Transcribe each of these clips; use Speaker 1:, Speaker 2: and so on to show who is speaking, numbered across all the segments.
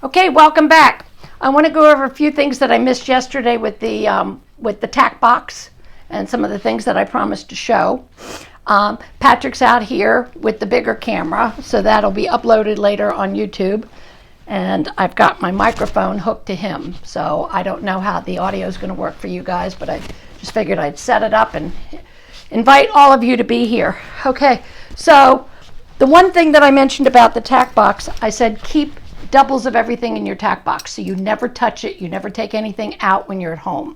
Speaker 1: Okay, welcome back. I want to go over a few things that I missed yesterday with the Tack Box and some of the things that I promised to show. Patrick's out here with the bigger camera, so that'll be uploaded later on YouTube. And I've got my microphone hooked to him, so I don't know how the audio is going to work for you guys, but I just figured I'd set it up and invite all of you to be here. Okay, so the one thing that I mentioned about the Tack Box, I said keep doubles of everything in your Tack Box, so you never touch it, you never take anything out when you're at home.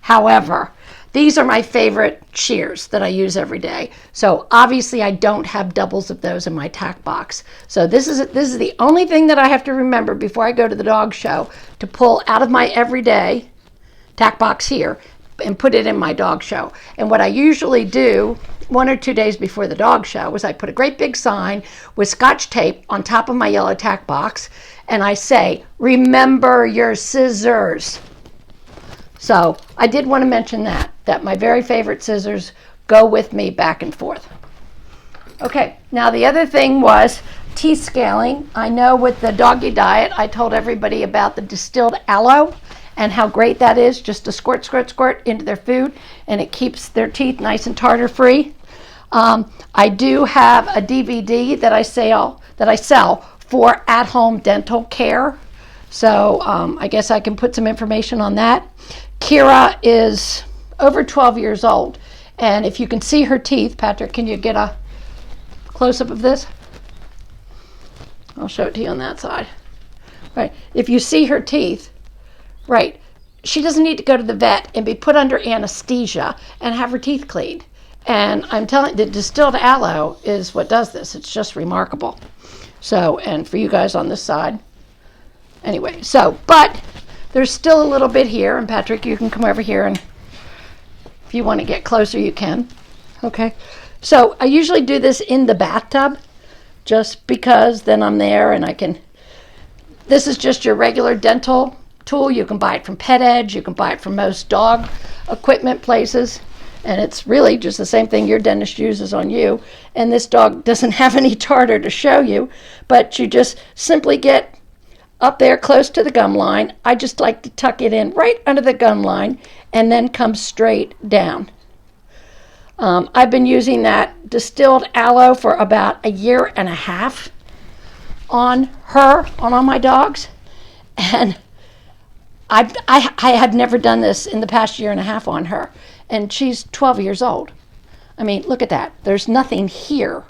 Speaker 1: However, these are my favorite shears that I use every day. So obviously I don't have doubles of those in my Tack Box. So this is the only thing that I have to remember before I go to the dog show, to pull out of my everyday Tack Box here and put it in my dog show. And what I usually do 1 or 2 days before the dog show is I put a great big sign with Scotch tape on top of my yellow Tack Box, and I say, remember your scissors. So I did want to mention that my very favorite scissors go with me back and forth. Okay, now the other thing was teeth scaling. I know with the doggy diet, I told everybody about the distilled aloe and how great that is, just to squirt, squirt, squirt into their food, and it keeps their teeth nice and tartar free. I do have a DVD that I sell for at-home dental care. So I guess I can put some information on that. Kira is over 12 years old, and if you can see her teeth, Patrick, can you get a close-up of this? I'll show it to you on that side. Right, if you see her teeth, right, she doesn't need to go to the vet and be put under anesthesia and have her teeth cleaned. And I'm telling you, the distilled aloe is what does this. It's just remarkable. So, and for you guys on this side. Anyway, so, but there's still a little bit here. And Patrick, you can come over here, and if you want to get closer, you can. Okay. So I usually do this in the bathtub just because then I'm there and I can, this is just your regular dental tool. You can buy it from Pet Edge. You can buy it from most dog equipment places. And it's really just the same thing your dentist uses on you. And this dog doesn't have any tartar to show you, but you just simply get up there close to the gum line. I just like to tuck it in right under the gum line and then come straight down. I've been using that distilled aloe for about 1.5 years on her, on all my dogs. And I had never done this in the past 1.5 years on her. And she's 12 years old. I mean, look at that. There's nothing here.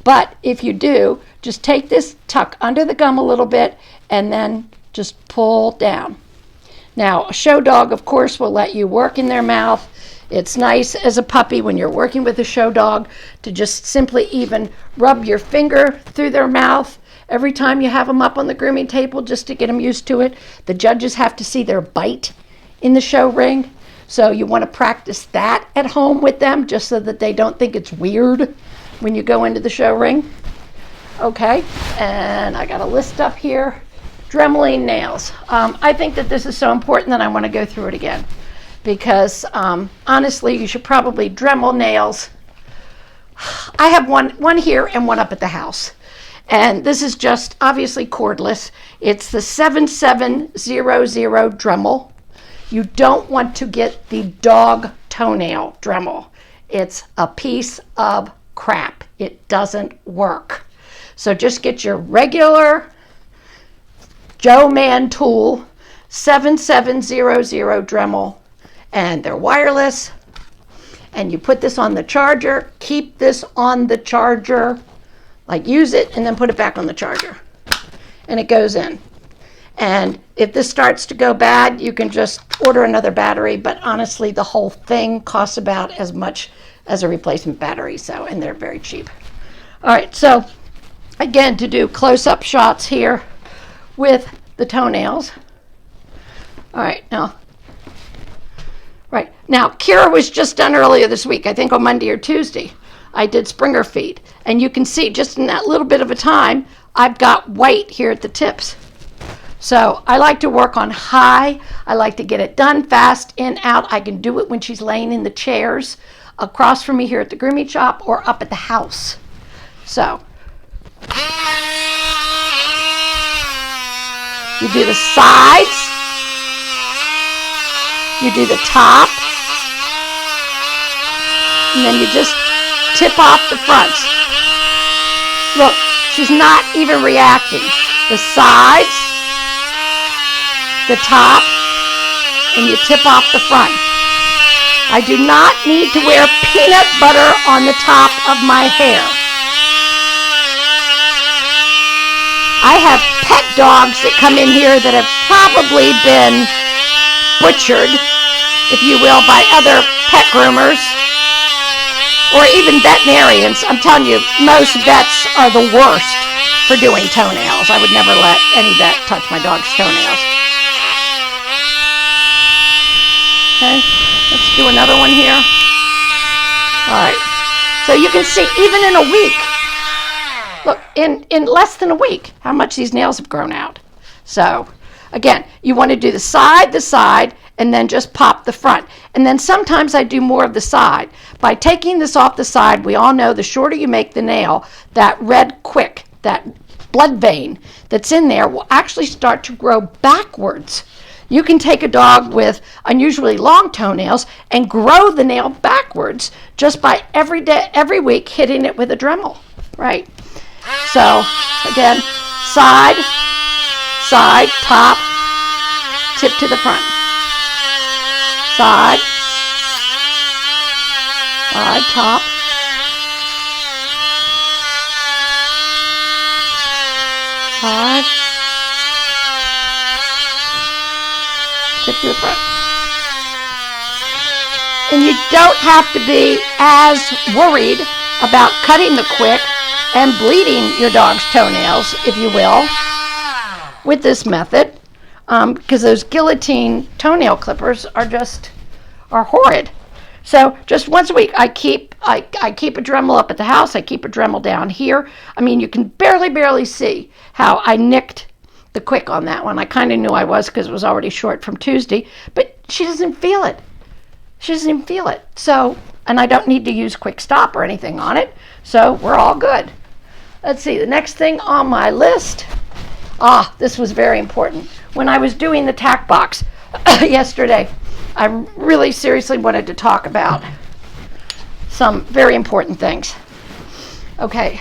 Speaker 1: But if you do, just take this, tuck under the gum a little bit, and then just pull down. Now, a show dog, of course, will let you work in their mouth. It's nice as a puppy when you're working with a show dog to just simply even rub your finger through their mouth every time you have them up on the grooming table, just to get them used to it. The judges have to see their bite in the show ring. So you want to practice that at home with them, just so that they don't think it's weird when you go into the show ring. Okay, and I got a list up here. Dremmeling nails. I think that this is so important that I want to go through it again, because honestly, you should probably Dremel nails. I have one here and one up at the house. And this is just obviously cordless. It's the 7700 Dremel. You don't want to get the dog toenail Dremel. It's a piece of crap. It doesn't work. So just get your regular Joe Man tool, 7700 Dremel, and they're wireless. And you put this on the charger. Keep this on the charger. Like, use it and then put it back on the charger. And it goes in. And if this starts to go bad, you can just order another battery. But honestly, the whole thing costs about as much as a replacement battery. So, and they're very cheap. All right, so again, to do close-up shots here with the toenails. All right, now Kira was just done earlier this week, I think on Monday or Tuesday. I did Springer feet. And you can see just in that little bit of a time, I've got white here at the tips. So I like to work on high. I like to get it done fast, in, out. I can do it when she's laying in the chairs across from me here at the grooming shop or up at the house. So You do the sides. You do the top. And then you just tip off the fronts. Look, she's not even reacting. The sides, the top, and you tip off the front. I do not need to wear peanut butter on the top of my hair. I have pet dogs that come in here that have probably been butchered, if you will, by other pet groomers or even veterinarians. I'm telling you, most vets are the worst for doing toenails. I would never let any vet touch my dog's toenails. Okay, let's do another one here. All right, so you can see even in a week, look, in less than a week, how much these nails have grown out. So again, you want to do the side, and then just pop the front. And then sometimes I do more of the side. By taking this off the side, we all know the shorter you make the nail, that red quick, that blood vein that's in there will actually start to grow backwards. You can take a dog with unusually long toenails and grow the nail backwards just by every week hitting it with a Dremel, right? So again, side, top, tip to the front. Side, top, side, tip to the front. And you don't have to be as worried about cutting the quick and bleeding your dog's toenails, if you will, with this method, because those guillotine toenail clippers are horrid. So just once a week, I keep a Dremel up at the house. I keep a Dremel down here. I mean, you can barely see how I nicked the quick on that one. I kind of knew I was because it was already short from Tuesday, but she doesn't feel it. She doesn't even feel it. So, and I don't need to use quick stop or anything on it. So we're all good. Let's see, the next thing on my list. This was very important. When I was doing the Tack Box yesterday, I really seriously wanted to talk about some very important things. Okay,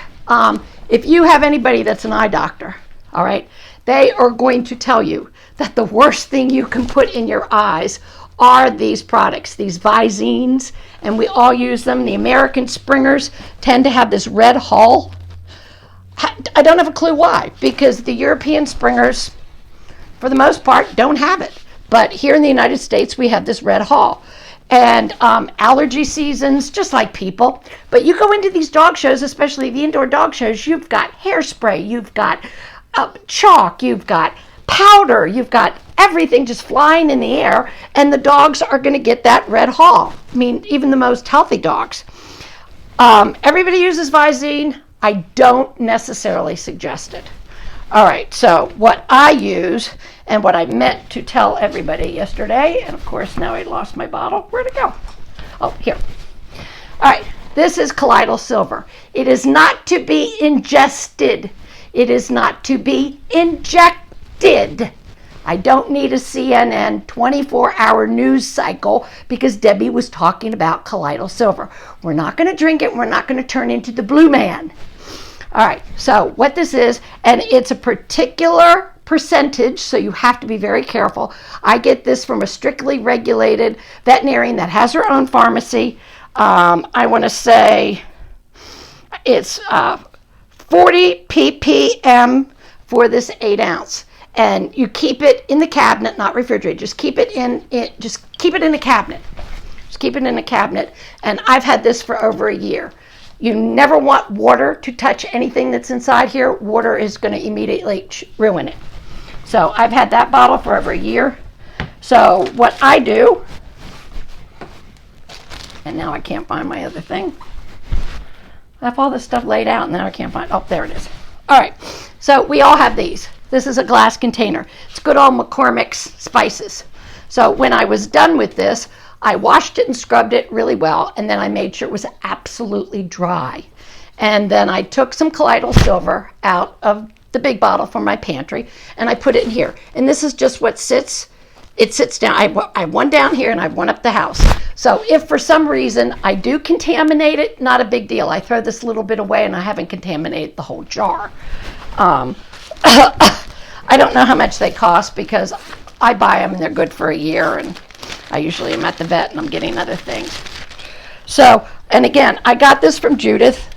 Speaker 1: if you have anybody that's an eye doctor, all right, they are going to tell you that the worst thing you can put in your eyes are these products, these Visines, and we all use them. The American Springers tend to have this red hull. I don't have a clue why, because the European Springers, for the most part, don't have it. But here in the United States, we have this red hull. And allergy seasons, just like people. But you go into these dog shows, especially the indoor dog shows, you've got hairspray, you've got chalk, you've got powder, you've got everything just flying in the air, and the dogs are going to get that red hull. I mean, even the most healthy dogs. Everybody uses Visine. I don't necessarily suggest it. All right, so what I use and what I meant to tell everybody yesterday, and of course now I lost my bottle. Where'd it go? Oh, here. All right, this is Colloidal Silver. It is not to be ingested. It is not to be injected. I don't need a CNN 24-hour news cycle because Debbie was talking about Colloidal Silver. We're not going to drink it. We're not going to turn into the blue man. All right, so what this is, and it's a particular percentage, so you have to be very careful. I get this from a strictly regulated veterinarian that has her own pharmacy. I want to say it's 40 ppm for this 8 ounce. And you keep it in the cabinet, not refrigerated. Just keep it in a cabinet. Just keep it in a cabinet. And I've had this for over a year. You never want water to touch anything that's inside here. Water is going to immediately ruin it. So I've had that bottle for over a year. So what I do, and now I can't find my other thing. I have all this stuff laid out and now I can't find, oh, there it is. All right, so we all have these. This is a glass container. It's good old McCormick's spices. So when I was done with this, I washed it and scrubbed it really well, and then I made sure it was absolutely dry. And then I took some Colloidal Silver out of the big bottle from my pantry, and I put it in here. And this is just what sits. It sits down. I have one down here and I have one up the house. So if for some reason I do contaminate it, not a big deal. I throw this little bit away and I haven't contaminated the whole jar. I don't know how much they cost because I buy them and they're good for a year, and I usually am at the vet and I'm getting other things. So, and again, I got this from Judith.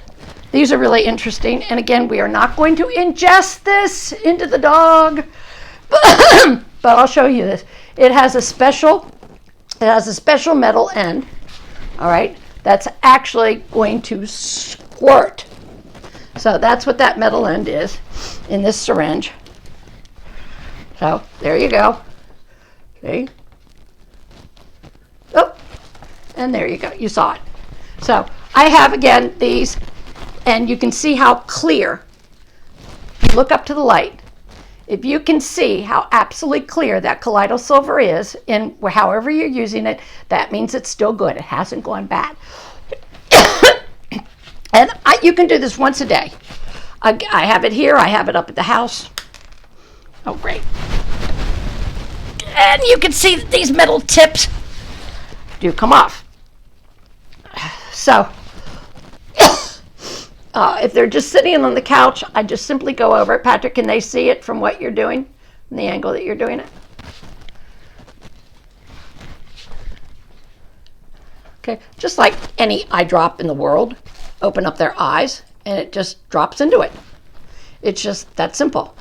Speaker 1: These are really interesting. And again, we are not going to ingest this into the dog, but I'll show you this. It has a special metal end, all right, that's actually going to squirt. So that's what that metal end is in this syringe. So there you go. See? Oh, and there you go. You saw it. So I have, again, these, and you can see how clear. Look up to the light. If you can see how absolutely clear that Colloidal Silver is in however you're using it, that means it's still good. It hasn't gone bad. And you can do this once a day. I have it here. I have it up at the house. Oh, great. And you can see that these metal tips do come off. So if they're just sitting on the couch, I just simply go over it. Patrick, can they see it from what you're doing, from the angle that you're doing it? Okay, just like any eye drop in the world, open up their eyes and it just drops into it. It's just that simple.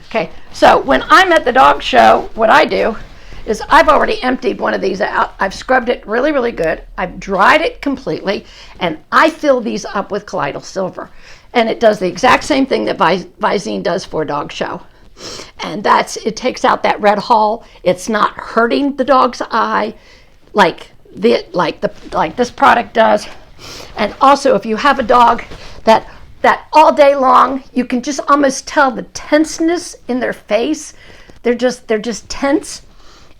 Speaker 1: Okay, so when I'm at the dog show, what I do is I've already emptied one of these out. I've scrubbed it really, really good. I've dried it completely, and I fill these up with Colloidal Silver. And it does the exact same thing that Visine does for a dog show. And it takes out that red hull. It's not hurting the dog's eye like this product does. And also, if you have a dog that all day long, you can just almost tell the tenseness in their face. They're just tense.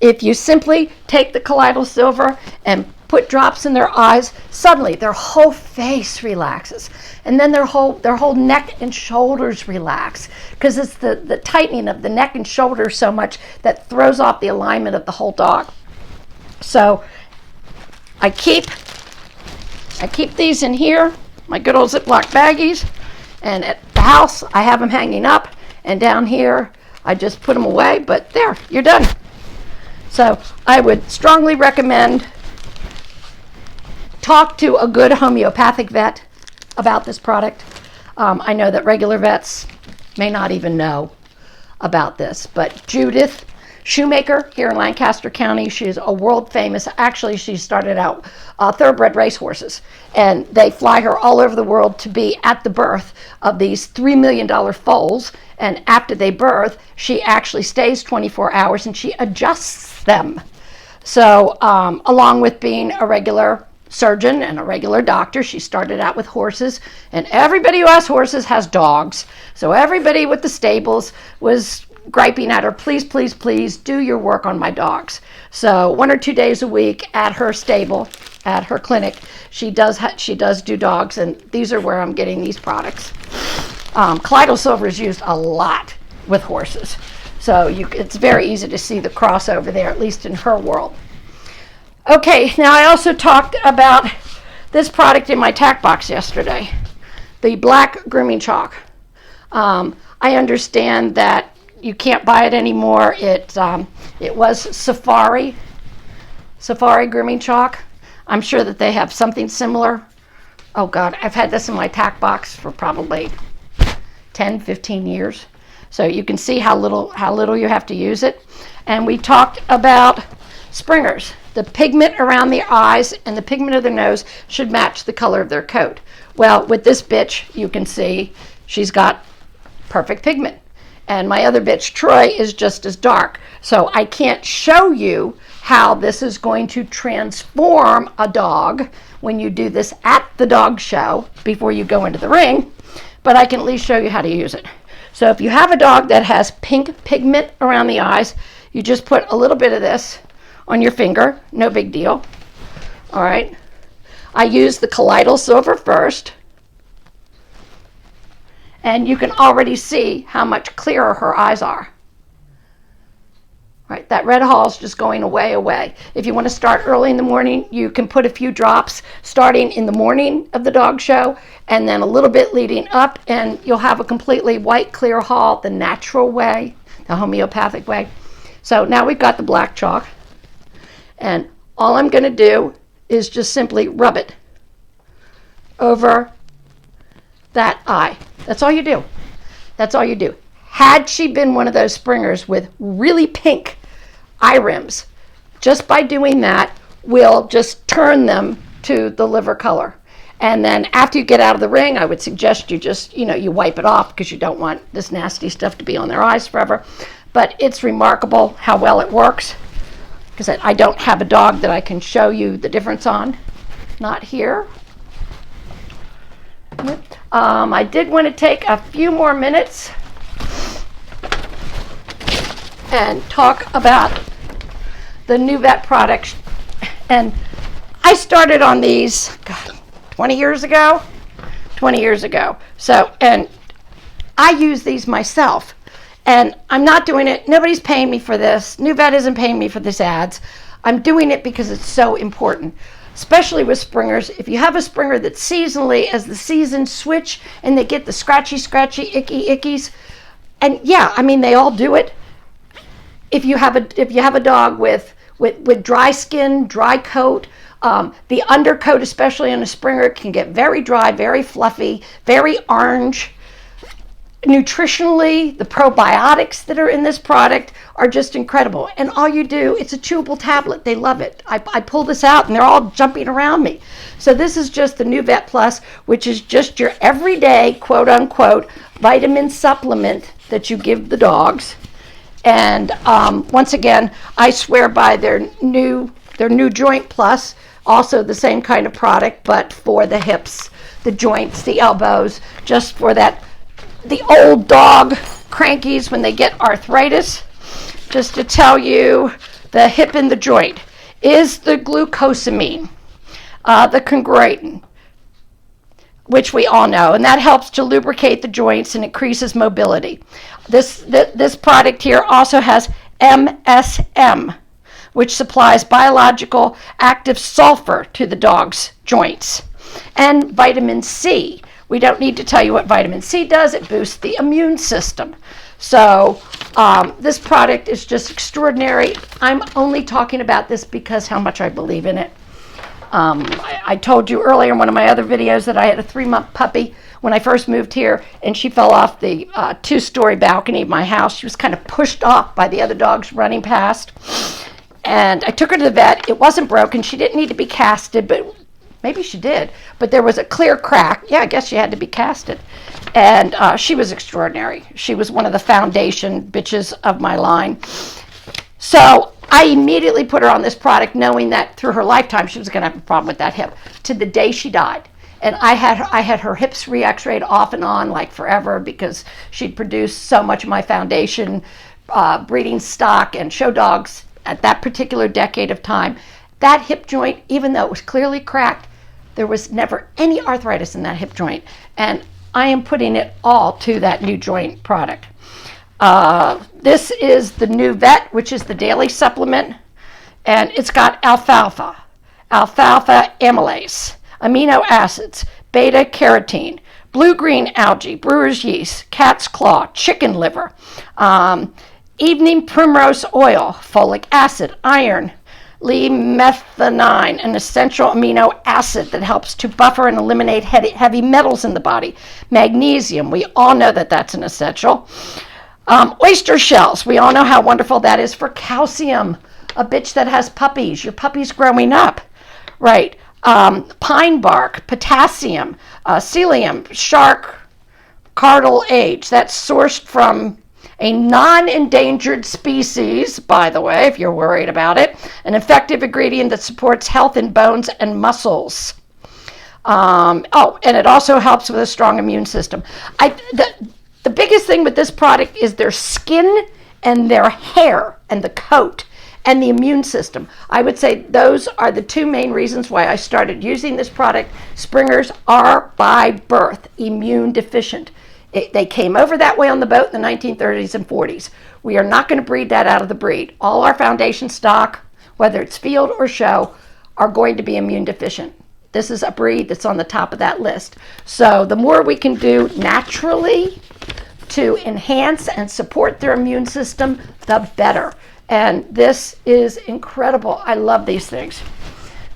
Speaker 1: If you simply take the Colloidal Silver and put drops in their eyes, suddenly their whole face relaxes. And then their whole neck and shoulders relax, because it's the tightening of the neck and shoulders so much that throws off the alignment of the whole dog. So I keep these in here, my good old Ziploc baggies, and at the house I have them hanging up, and down here I just put them away, but there, you're done. So I would strongly recommend talk to a good homeopathic vet about this product. I know that regular vets may not even know about this, but Judith Shoemaker here in Lancaster County, she's a world famous, actually she started out thoroughbred racehorses, and they fly her all over the world to be at the birth of these $3 million foals, and after they birth, she actually stays 24 hours and she adjusts them. So along with being a regular surgeon and a regular doctor, she started out with horses, and everybody who has horses has dogs. So everybody with the stables was griping at her, please, please, please do your work on my dogs. So 1 or 2 days a week at her stable, at her clinic, she does do dogs, and these are where I'm getting these products. Colloidal Silver is used a lot with horses, so it's very easy to see the crossover there, at least in her world. Okay, now I also talked about this product in my Tack Box yesterday, the black grooming chalk. I understand that you can't buy it anymore. It was Safari grooming chalk. I'm sure that they have something similar. Oh God, I've had this in my Tack Box for probably 10, 15 years. So you can see how little you have to use it. And we talked about springers. The pigment around the eyes and the pigment of their nose should match the color of their coat. Well, with this bitch, you can see she's got perfect pigment. And my other bitch, Troy, is just as dark. So I can't show you how this is going to transform a dog when you do this at the dog show before you go into the ring, but I can at least show you how to use it. So if you have a dog that has pink pigment around the eyes, you just put a little bit of this on your finger, no big deal. All right. I use the Colloidal Silver first. And you can already see how much clearer her eyes are. Right, that red hall is just going away. If you want to start early in the morning, you can put a few drops starting in the morning of the dog show and then a little bit leading up, and you'll have a completely white, clear hall the natural way, the homeopathic way. So now we've got the black chalk, and all I'm going to do is just simply rub it over that eye. That's all you do. That's all you do. Had she been one of those springers with really pink eye rims, just by doing that, we'll just turn them to the liver color. And then after you get out of the ring, I would suggest you just, you wipe it off because you don't want this nasty stuff to be on their eyes forever. But it's remarkable how well it works, because I don't have a dog that I can show you the difference on. Not here. I did want to take a few more minutes and talk about the NuVet products. And I started on these, 20 years ago. So, and I use these myself. And I'm not doing it, nobody's paying me for this. NuVet isn't paying me for these ads. I'm doing it because it's so important, especially with springers. If you have a springer that seasonally, as the seasons switch and they get the scratchy, icky ickies, and yeah, I mean, they all do it. If you have a dog with dry skin, dry coat, the undercoat, especially on a springer, can get very dry, very fluffy, very orange. Nutritionally, the probiotics that are in this product are just incredible. And all you do, it's a chewable tablet. They love it. I pull this out and they're all jumping around me. So this is just the NuVet Plus, which is just your everyday, quote unquote, vitamin supplement that you give the dogs. And once again, I swear by their new Joint Plus, also the same kind of product, but for the hips, the joints, the elbows, just for that, the old dog crankies when they get arthritis. Just to tell you, the hip and the joint is the glucosamine, the chondroitin, which we all know, and that helps to lubricate the joints and increases mobility. This product here also has MSM, which supplies biological active sulfur to the dog's joints, and vitamin C. We don't need to tell you what vitamin C does. It boosts the immune system. So this product is just extraordinary. I'm only talking about this because how much I believe in it. I told you earlier in one of my other videos that I had a 3-month puppy when I first moved here, and she fell off the 2-story balcony of my house. She was kind of pushed off by the other dogs running past. And I took her to the vet. It wasn't broken. She didn't need to be casted, but maybe she did. But there was a clear crack. Yeah, I guess she had to be casted. And she was extraordinary. She was one of the foundation bitches of my line. So I immediately put her on this product knowing that through her lifetime she was going to have a problem with that hip, to the day she died. And I had her hips re-x-rayed off and on like forever because she'd produced so much of my foundation breeding stock and show dogs at that particular decade of time. That hip joint, even though it was clearly cracked, there was never any arthritis in that hip joint. And I am putting it all to that new joint product. This is the NuVet, which is the daily supplement, and it's got alfalfa amylase, amino acids, beta carotene, blue-green algae, brewer's yeast, cat's claw, chicken liver, evening primrose oil, folic acid, iron, methionine, an essential amino acid that helps to buffer and eliminate heavy metals in the body, magnesium, we all know that that's an essential. Oyster shells, we all know how wonderful that is for calcium. A bitch that has puppies, your puppy's growing up, right? Pine bark, potassium, psyllium, shark cartilage, that's sourced from a non-endangered species, by the way, if you're worried about it, an effective ingredient that supports health in bones and muscles. And it also helps with a strong immune system. The biggest thing with this product is their skin and their hair and the coat and the immune system. I would say those are the two main reasons why I started using this product. Springers are by birth immune deficient. They came over that way on the boat in the 1930s and 40s. We are not going to breed that out of the breed. All our foundation stock, whether it's field or show, are going to be immune deficient. This is a breed that's on the top of that list. So the more we can do naturally to enhance and support their immune system, the better. And this is incredible. I love these things.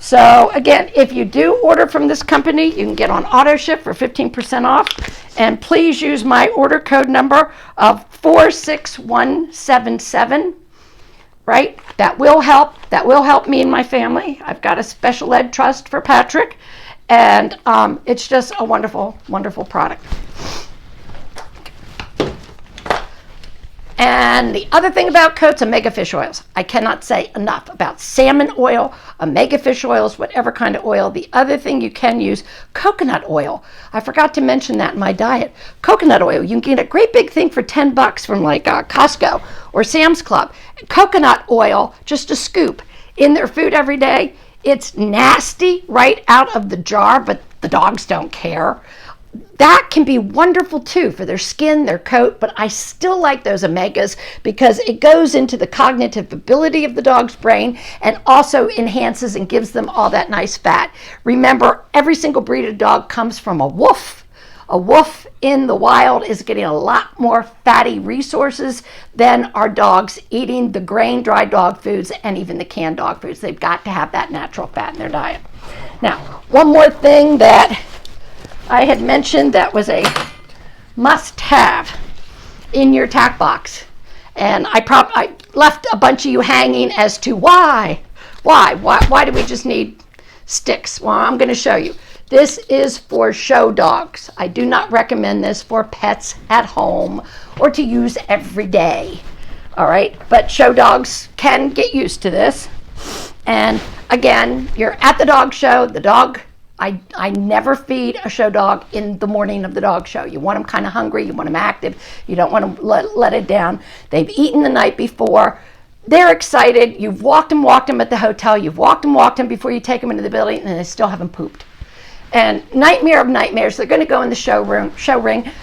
Speaker 1: So again, if you do order from this company, you can get on auto ship for 15% off. And please use my order code number of 46177. Right? That will help. That will help me and my family. I've got a special ed trust for Patrick, and it's just a wonderful, wonderful product. And the other thing about coats, omega fish oils. I cannot say enough about salmon oil, omega fish oils, whatever kind of oil. The other thing you can use, coconut oil. I forgot to mention that in my diet. Coconut oil, you can get a great big thing for $10 from like Costco or Sam's Club. Coconut oil, just a scoop in their food every day. It's nasty right out of the jar, but the dogs don't care. That can be wonderful too for their skin, their coat, but I still like those omegas because it goes into the cognitive ability of the dog's brain and also enhances and gives them all that nice fat. Remember, every single breed of dog comes from a wolf. A wolf in the wild is getting a lot more fatty resources than our dogs eating the grain, dry dog foods, and even the canned dog foods. They've got to have that natural fat in their diet. Now, one more thing that I had mentioned that was a must-have in your tack box. And I left a bunch of you hanging as to why. Why do we just need sticks? Well, I'm going to show you. This is for show dogs. I do not recommend this for pets at home or to use every day. All right, but show dogs can get used to this. And again, you're at the dog show, the dog, I never feed a show dog in the morning of the dog show. You want them kind of hungry, you want them active, you don't want to let it down. They've eaten the night before, they're excited, you've walked them at the hotel, you've walked them before you take them into the building, and they still haven't pooped. And nightmare of nightmares, they're going to go in the show ring,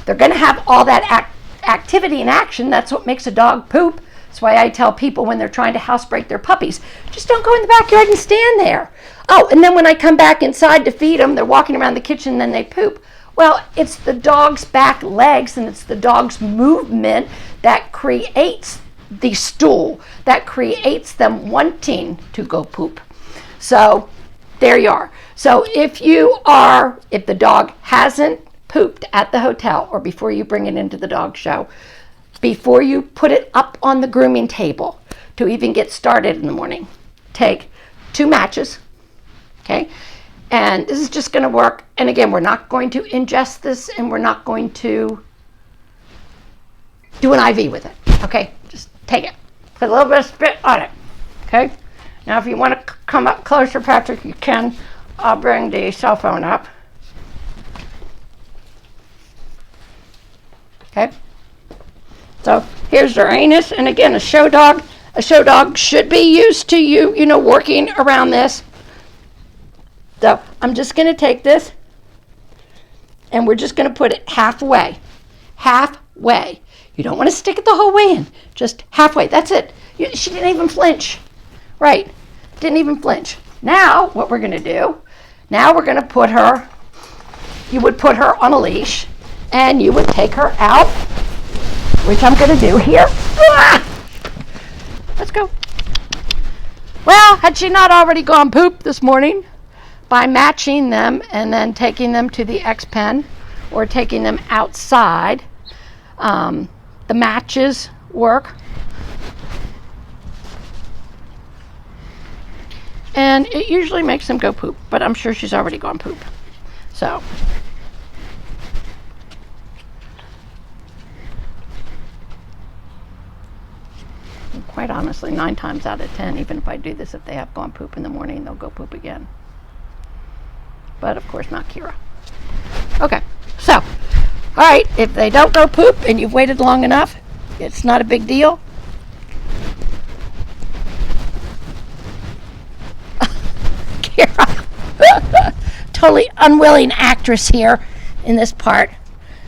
Speaker 1: they're going to have all that activity and action. That's what makes a dog poop. That's why I tell people when they're trying to housebreak their puppies, just don't go in the backyard and stand there. Oh, and then when I come back inside to feed them, they're walking around the kitchen and then they poop. Well, it's the dog's back legs and it's the dog's movement that creates the stool, that creates them wanting to go poop. So there you are. So if the dog hasn't pooped at the hotel or before you bring it into the dog show, before you put it up on the grooming table to even get started in the morning, take 2 matches, okay? And this is just going to work. And again, we're not going to ingest this and we're not going to do an IV with it, okay? Just take it. Put a little bit of spit on it, okay? Now, if you want to come up closer, Patrick, you can. I'll bring the cell phone up. Okay? So here's their anus, and again, a show dog should be used to you know, working around this. So I'm just going to take this, and we're just going to put it halfway. Halfway. You don't want to stick it the whole way in, just halfway. That's it. She didn't even flinch. Right. Didn't even flinch. Now, what we're going to do, now we're going to put her, you would put her on a leash, and you would take her out, which I'm going to do here. Let's go. Well, had she not already gone poop this morning by matching them and then taking them to the X-Pen or taking them outside, the matches work. And it usually makes them go poop, but I'm sure she's already gone poop. So. And quite honestly, 9 times out of 10, even if I do this, if they have gone poop in the morning, they'll go poop again. But of course, not Kira. Okay, so, all right, if they don't go poop and you've waited long enough, it's not a big deal. Totally unwilling actress here in this part.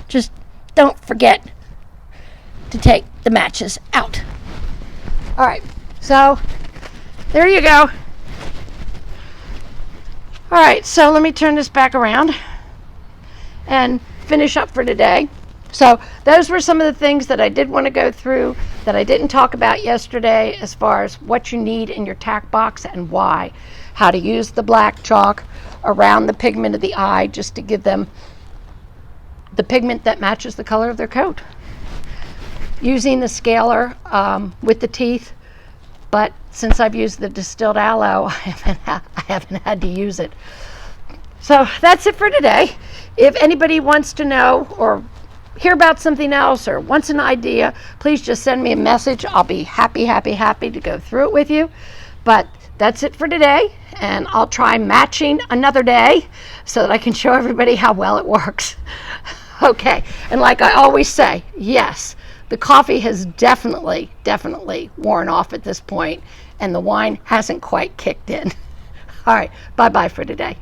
Speaker 1: Just don't forget to take the matches out. All right, so there you go. All right, so let me turn this back around and finish up for today. So those were some of the things that I did want to go through that I didn't talk about yesterday, as far as what you need in your tack box and why. How to use the black chalk around the pigment of the eye just to give them the pigment that matches the color of their coat. Using the scaler with the teeth, but since I've used the distilled aloe, I haven't had to use it. So that's it for today. If anybody wants to know or hear about something else or wants an idea, please just send me a message. I'll be happy to go through it with you. But that's it for today, and I'll try matching another day so that I can show everybody how well it works. Okay, and like I always say, yes, the coffee has definitely worn off at this point, and the wine hasn't quite kicked in. All right, bye-bye for today.